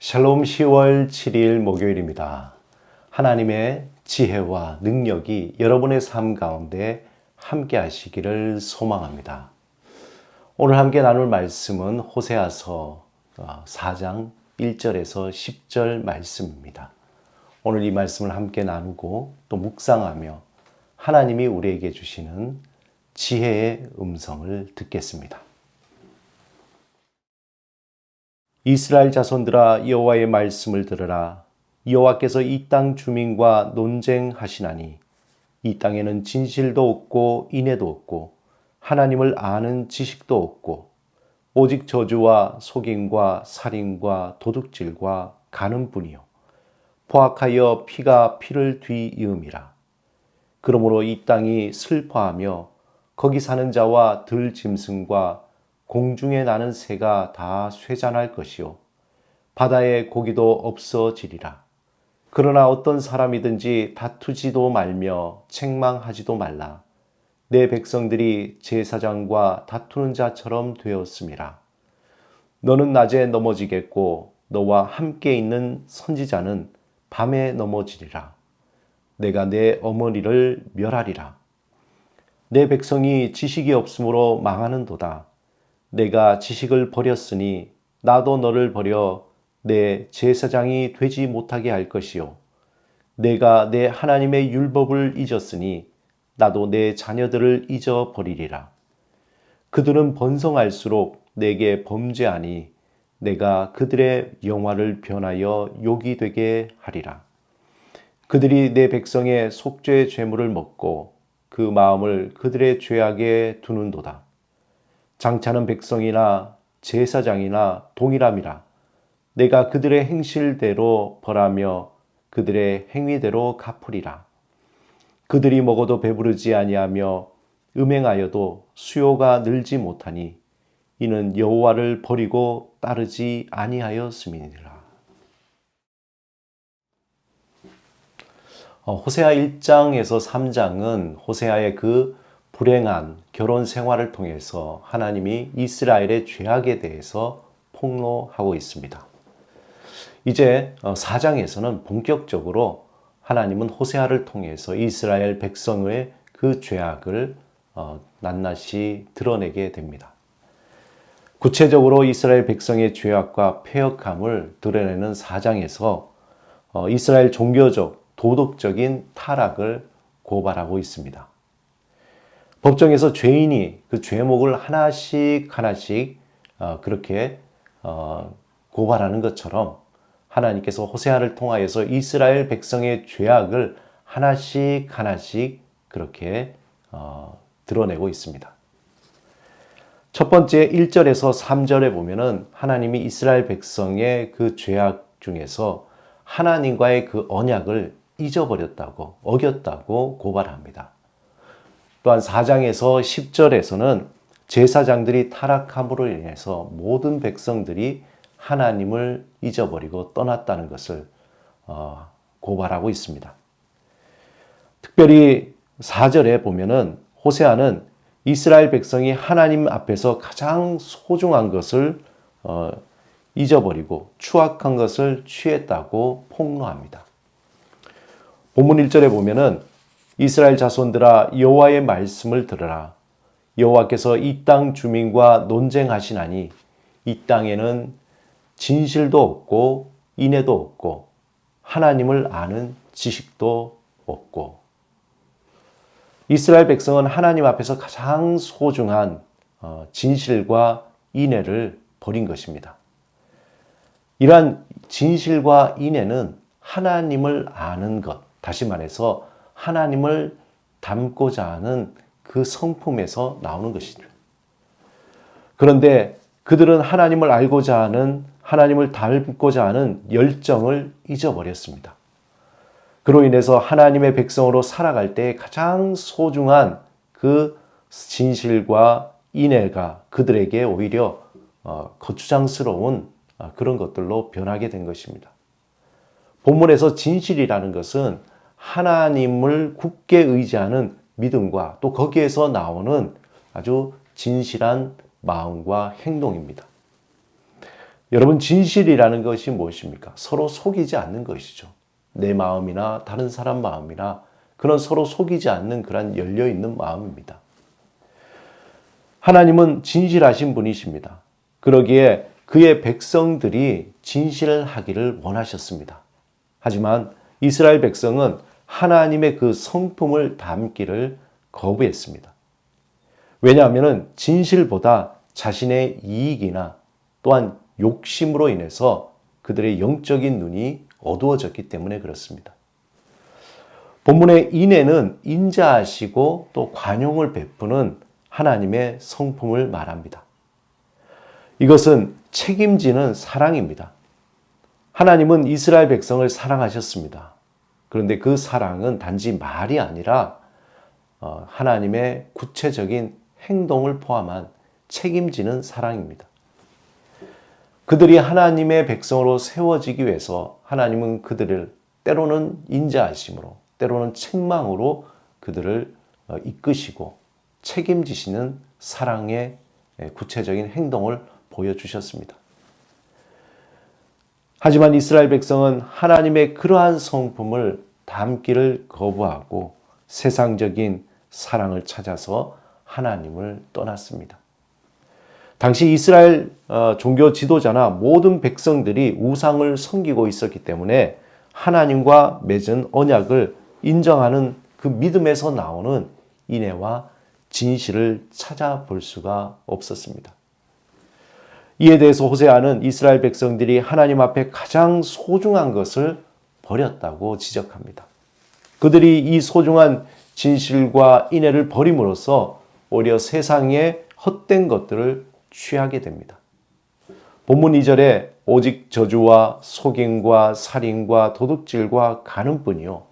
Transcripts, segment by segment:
샬롬 10월 7일 목요일입니다. 하나님의 지혜와 능력이 여러분의 삶 가운데 함께 하시기를 소망합니다. 오늘 함께 나눌 말씀은 호세아서 4장 1절에서 10절 말씀입니다. 오늘 이 말씀을 함께 나누고 또 묵상하며 하나님이 우리에게 주시는 지혜의 음성을 듣겠습니다. 이스라엘 자손들아 여호와의 말씀을 들으라. 여호와께서 이 땅 주민과 논쟁하시나니 이 땅에는 진실도 없고 인애도 없고 하나님을 아는 지식도 없고 오직 저주와 속임과 살인과 도둑질과 간음뿐이요 포악하여 피가 피를 뒤이음이라. 그러므로 이 땅이 슬퍼하며 거기 사는 자와 들짐승과 공중에 나는 새가 다 쇠잔할 것이요 바다의 고기도 없어지리라. 그러나 어떤 사람이든지 다투지도 말며 책망하지도 말라. 내 백성들이 제사장과 다투는 자처럼 되었음이라. 너는 낮에 넘어지겠고 너와 함께 있는 선지자는 밤에 넘어지리라. 내가 내 어머니를 멸하리라. 내 백성이 지식이 없으므로 망하는도다. 내가 지식을 버렸으니 나도 너를 버려 내 제사장이 되지 못하게 할 것이요 내가 내 하나님의 율법을 잊었으니 나도 내 자녀들을 잊어버리리라. 그들은 번성할수록 내게 범죄하니 내가 그들의 영화를 변하여 욕이 되게 하리라. 그들이 내 백성의 속죄 제물을 먹고 그 마음을 그들의 죄악에 두는도다. 장차는 백성이나 제사장이나 동일함이라. 내가 그들의 행실대로 벌하며 그들의 행위대로 갚으리라. 그들이 먹어도 배부르지 아니하며 음행하여도 수요가 늘지 못하니 이는 여호와를 버리고 따르지 아니하였음이니라. 호세아 1장에서 3장은 호세아의 그 불행한 결혼 생활을 통해서 하나님이 이스라엘의 죄악에 대해서 폭로하고 있습니다. 이제 4장에서는 본격적으로 하나님은 호세아를 통해서 이스라엘 백성의 그 죄악을 낱낱이 드러내게 됩니다. 구체적으로 이스라엘 백성의 죄악과 패역함을 드러내는 4장에서 이스라엘 종교적, 도덕적인 타락을 고발하고 있습니다. 법정에서 죄인이 그 죄목을 하나씩 그렇게 고발하는 것처럼 하나님께서 호세아를 통하여서 이스라엘 백성의 죄악을 하나씩 그렇게 드러내고 있습니다. 첫 번째 1절에서 3절에 보면은 하나님이 이스라엘 백성의 그 죄악 중에서 하나님과의 그 언약을 잊어버렸다고, 어겼다고 고발합니다. 또한 4장에서 10절에서는 제사장들이 타락함으로 인해서 모든 백성들이 하나님을 잊어버리고 떠났다는 것을 고발하고 있습니다. 특별히 4절에 보면은 호세아는 이스라엘 백성이 하나님 앞에서 가장 소중한 것을 잊어버리고 추악한 것을 취했다고 폭로합니다. 본문 1절에 보면은 이스라엘 자손들아 여호와의 말씀을 들으라. 여호와께서 이 땅 주민과 논쟁하시나니 이 땅에는 진실도 없고 인애도 없고 하나님을 아는 지식도 없고. 이스라엘 백성은 하나님 앞에서 가장 소중한 진실과 인애를 버린 것입니다. 이러한 진실과 인애는 하나님을 아는 것, 다시 말해서 하나님을 닮고자 하는 그 성품에서 나오는 것이죠. 그런데 그들은 하나님을 알고자 하는, 하나님을 닮고자 하는 열정을 잊어버렸습니다. 그로 인해서 하나님의 백성으로 살아갈 때 가장 소중한 그 진실과 인애가 그들에게 오히려 거추장스러운 그런 것들로 변하게 된 것입니다. 본문에서 진실이라는 것은 하나님을 굳게 의지하는 믿음과 또 거기에서 나오는 아주 진실한 마음과 행동입니다. 여러분, 진실이라는 것이 무엇입니까? 서로 속이지 않는 것이죠. 내 마음이나 다른 사람 마음이나 그런 서로 속이지 않는 그런 열려있는 마음입니다. 하나님은 진실하신 분이십니다. 그러기에 그의 백성들이 진실을 하기를 원하셨습니다. 하지만 이스라엘 백성은 하나님의 그 성품을 담기를 거부했습니다. 왜냐하면 진실보다 자신의 이익이나 또한 욕심으로 인해서 그들의 영적인 눈이 어두워졌기 때문에 그렇습니다. 본문의 인애는 인자하시고 또 관용을 베푸는 하나님의 성품을 말합니다. 이것은 책임지는 사랑입니다. 하나님은 이스라엘 백성을 사랑하셨습니다. 그런데 그 사랑은 단지 말이 아니라 하나님의 구체적인 행동을 포함한 책임지는 사랑입니다. 그들이 하나님의 백성으로 세워지기 위해서 하나님은 그들을 때로는 인자하심으로, 때로는 책망으로 그들을 이끄시고 책임지시는 사랑의 구체적인 행동을 보여주셨습니다. 하지만 이스라엘 백성은 하나님의 그러한 성품을 담기를 거부하고 세상적인 사랑을 찾아서 하나님을 떠났습니다. 당시 이스라엘 종교 지도자나 모든 백성들이 우상을 섬기고 있었기 때문에 하나님과 맺은 언약을 인정하는 그 믿음에서 나오는 인애와 진실을 찾아볼 수가 없었습니다. 이에 대해서 호세아는 이스라엘 백성들이 하나님 앞에 가장 소중한 것을 버렸다고 지적합니다. 그들이 이 소중한 진실과 인애를 버림으로써 오히려 세상의 헛된 것들을 취하게 됩니다. 본문 2절에 오직 저주와 속임과 살인과 도둑질과 간음뿐이요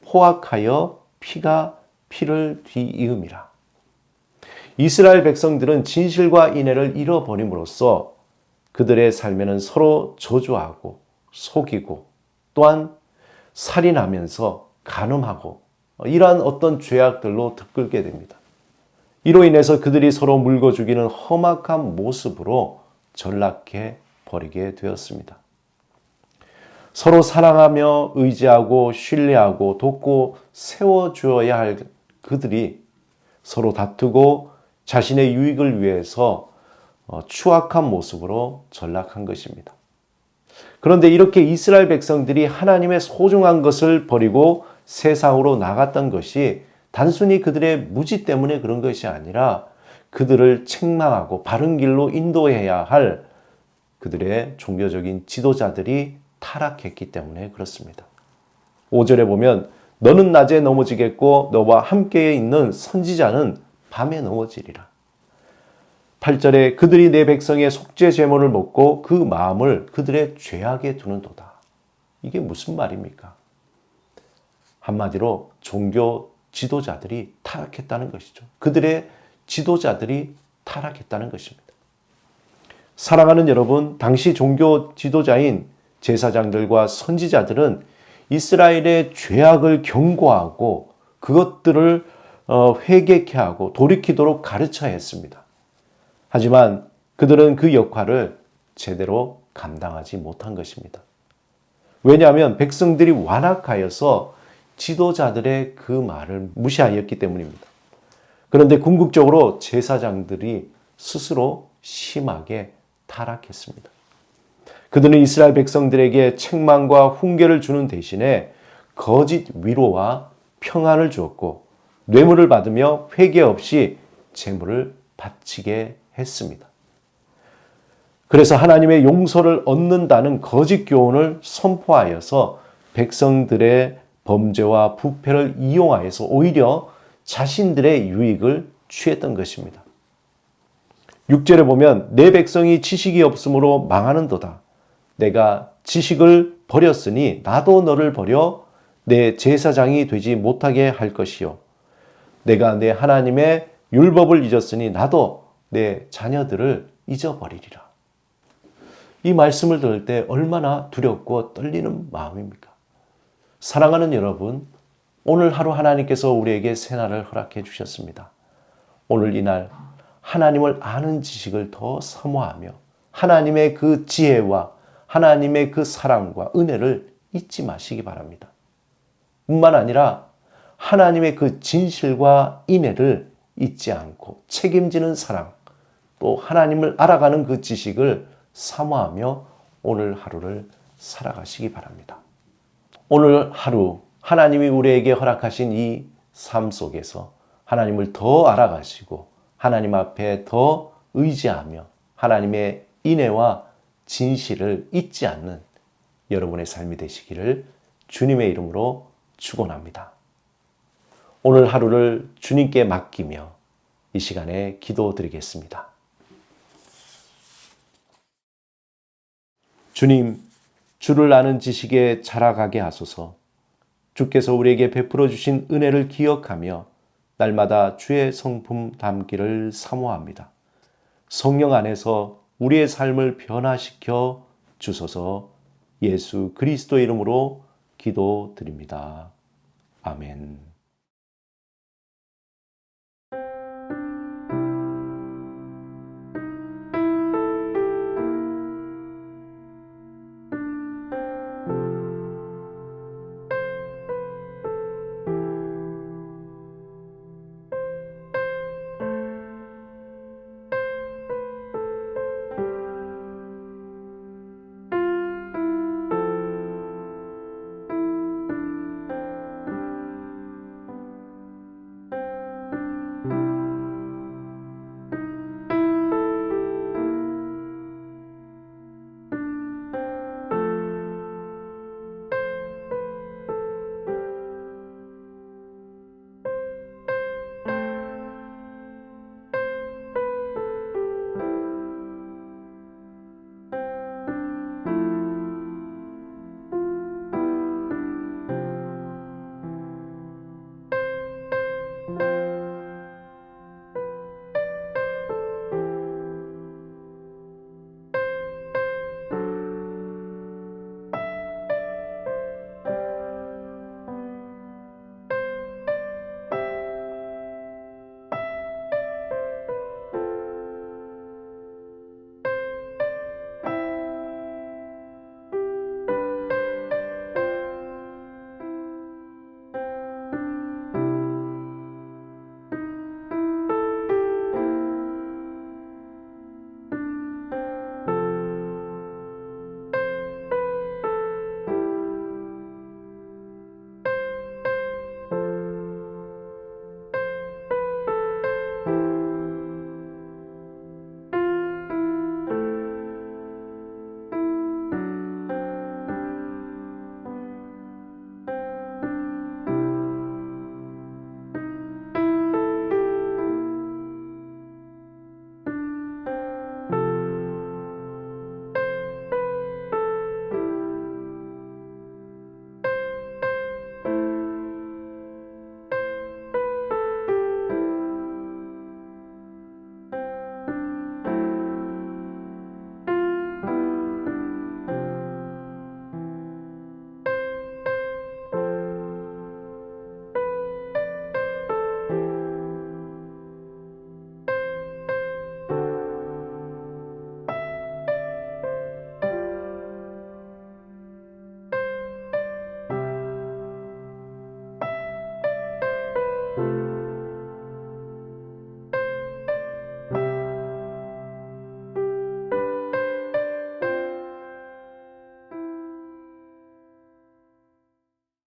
포악하여 피가 피를 뒤이음이라. 이스라엘 백성들은 진실과 인애를 잃어버림으로써 그들의 삶에는 서로 저주하고 속이고 또한 살인하면서 간음하고 이러한 어떤 죄악들로 들끓게 됩니다. 이로 인해서 그들이 서로 물고 죽이는 험악한 모습으로 전락해 버리게 되었습니다. 서로 사랑하며 의지하고 신뢰하고 돕고 세워주어야 할 그들이 서로 다투고 자신의 유익을 위해서 추악한 모습으로 전락한 것입니다. 그런데 이렇게 이스라엘 백성들이 하나님의 소중한 것을 버리고 세상으로 나갔던 것이 단순히 그들의 무지 때문에 그런 것이 아니라 그들을 책망하고 바른 길로 인도해야 할 그들의 종교적인 지도자들이 타락했기 때문에 그렇습니다. 5절에 보면 너는 낮에 넘어지겠고 너와 함께 있는 선지자는 밤에 넘어지리라. 8절에 그들이 내 백성의 속죄 제물을 먹고 그 마음을 그들의 죄악에 두는도다. 이게 무슨 말입니까? 한마디로 종교 지도자들이 타락했다는 것이죠. 그들의 지도자들이 타락했다는 것입니다. 사랑하는 여러분, 당시 종교 지도자인 제사장들과 선지자들은 이스라엘의 죄악을 경고하고 그것들을 회개케 하고 돌이키도록 가르쳐야 했습니다. 하지만 그들은 그 역할을 제대로 감당하지 못한 것입니다. 왜냐하면 백성들이 완악하여서 지도자들의 그 말을 무시하였기 때문입니다. 그런데 궁극적으로 제사장들이 스스로 심하게 타락했습니다. 그들은 이스라엘 백성들에게 책망과 훈계를 주는 대신에 거짓 위로와 평안을 주었고 뇌물을 받으며 회개 없이 재물을 바치게 했습니다. 그래서 하나님의 용서를 얻는다는 거짓 교훈을 선포하여서 백성들의 범죄와 부패를 이용하여서 오히려 자신들의 유익을 취했던 것입니다. 6절에 보면 내 백성이 지식이 없으므로 망하는도다. 내가 지식을 버렸으니 나도 너를 버려 내 제사장이 되지 못하게 할 것이요. 내가 내 하나님의 율법을 잊었으니 나도 내 자녀들을 잊어버리리라. 이 말씀을 들을 때 얼마나 두렵고 떨리는 마음입니까? 사랑하는 여러분, 오늘 하루 하나님께서 우리에게 새날을 허락해 주셨습니다. 오늘 이날 하나님을 아는 지식을 더 사모하며 하나님의 그 지혜와 하나님의 그 사랑과 은혜를 잊지 마시기 바랍니다. 뿐만 아니라 하나님의 그 진실과 인애를 잊지 않고 책임지는 사랑, 또 하나님을 알아가는 그 지식을 사모하며 오늘 하루를 살아가시기 바랍니다. 오늘 하루 하나님이 우리에게 허락하신 이 삶 속에서 하나님을 더 알아가시고 하나님 앞에 더 의지하며 하나님의 인애와 진실을 잊지 않는 여러분의 삶이 되시기를 주님의 이름으로 축원합니다. 오늘 하루를 주님께 맡기며 이 시간에 기도드리겠습니다. 주님, 주를 아는 지식에 자라가게 하소서. 주께서 우리에게 베풀어 주신 은혜를 기억하며 날마다 주의 성품 담기를 사모합니다. 성령 안에서 우리의 삶을 변화시켜 주소서. 예수 그리스도 이름으로 기도드립니다. 아멘.